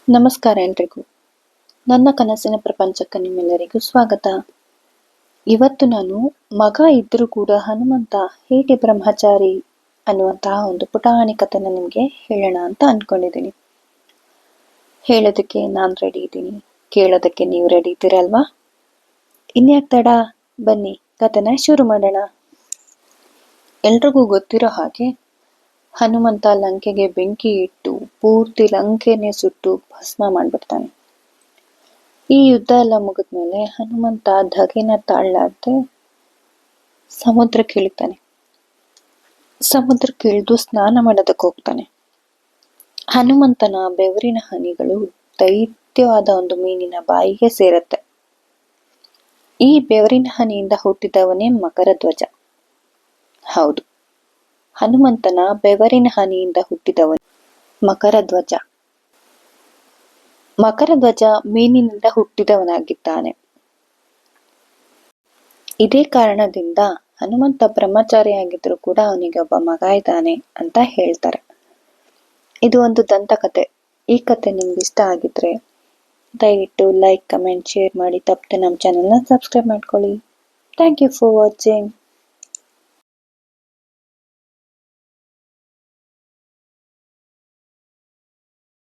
ನಮಸ್ಕಾರ ಎಲ್ರಿಗೂ. ನನ್ನ ಕನಸಿನ ಪ್ರಪಂಚಕ್ಕೆ ನಿಮ್ಮೆಲ್ಲರಿಗೂ ಸ್ವಾಗತ. ಇವತ್ತು ನಾನು ಮಗ ಇದ್ರೂ ಕೂಡ ಹನುಮಂತ ಹೇಗೆ ಬ್ರಹ್ಮಚಾರಿ ಅನ್ನುವಂತಹ ಒಂದು ಪುಟಾಣಿ ಕಥೆನ ನಿಮಗೆ ಹೇಳೋಣ ಅಂತ ಅನ್ಕೊಂಡಿದ್ದೀನಿ. ಹೇಳೋದಕ್ಕೆ ನಾನು ರೆಡಿ ಇದ್ದೀನಿ, ಕೇಳೋದಕ್ಕೆ ನೀವು ರೆಡಿ ಇದ್ದೀರಲ್ವಾ? ಇನ್ಯಾಕೆ ತಡ, ಬನ್ನಿ ಕಥೆನ ಶುರು ಮಾಡೋಣ. ಎಲ್ರಿಗೂ ಗೊತ್ತಿರೋ ಹಾಗೆ ಹನುಮಂತ ಲಂಕೆಗೆ ಬೆಂಕಿ ಇಟ್ಟು ಪೂರ್ತಿ ಲಂಕೆನೆ ಸುಟ್ಟು ಭಸ್ಮ ಮಾಡ್ಬಿಡ್ತಾನೆ. ಈ ಯುದ್ಧ ಎಲ್ಲ ಮುಗಿದ್ಮೇಲೆ ಹನುಮಂತ ಧಗೆನ ತಾಳ್ಲಾರ್ದೆ ಸಮುದ್ರಕ್ಕೆ ಇಳಿತಾನೆ. ಸಮುದ್ರಕ್ಕೆ ಇಳಿದು ಸ್ನಾನ ಮಾಡೋದಕ್ಕೆ ಹೋಗ್ತಾನೆ. ಹನುಮಂತನ ಬೆವರಿನ ಹನಿಗಳು ದೈತ್ಯವಾದ ಒಂದು ಮೀನಿನ ಬಾಯಿಗೆ ಸೇರತ್ತೆ. ಈ ಬೆವರಿನ ಹನಿಯಿಂದ ಹುಟ್ಟಿದವನೇ ಮಕರಧ್ವಜ. ಹೌದು, ಹನುಮಂತನ ಬೆವರಿನ ಹನಿಯಿಂದ ಹುಟ್ಟಿದವನು ಮಕರಧ್ವಜ. ಮಕರಧ್ವಜ ಮೀನಿನಿಂದ ಹುಟ್ಟಿದವನಾಗಿದ್ದಾನೆ. ಇದೇ ಕಾರಣದಿಂದ ಹನುಮಂತ ಬ್ರಹ್ಮಚಾರಿಯಾಗಿದ್ರು ಕೂಡ ಅವನಿಗೆ ಒಬ್ಬ ಮಗ ಇದ್ದಾನೆ ಅಂತ ಹೇಳ್ತಾರೆ. ಇದು ಒಂದು ದಂತಕಥೆ. ಈ ಕಥೆ ನಿಮ್ಗೆ ಇಷ್ಟ ಆಗಿದ್ರೆ ದಯವಿಟ್ಟು ಲೈಕ್, ಕಮೆಂಟ್, ಶೇರ್ ಮಾಡಿ. ತಪ್ಪದೆ ನಮ್ಮ ಚಾನೆಲ್ನ ಸಬ್ಸ್ಕ್ರೈಬ್ ಮಾಡ್ಕೊಳ್ಳಿ. Thank you for watching.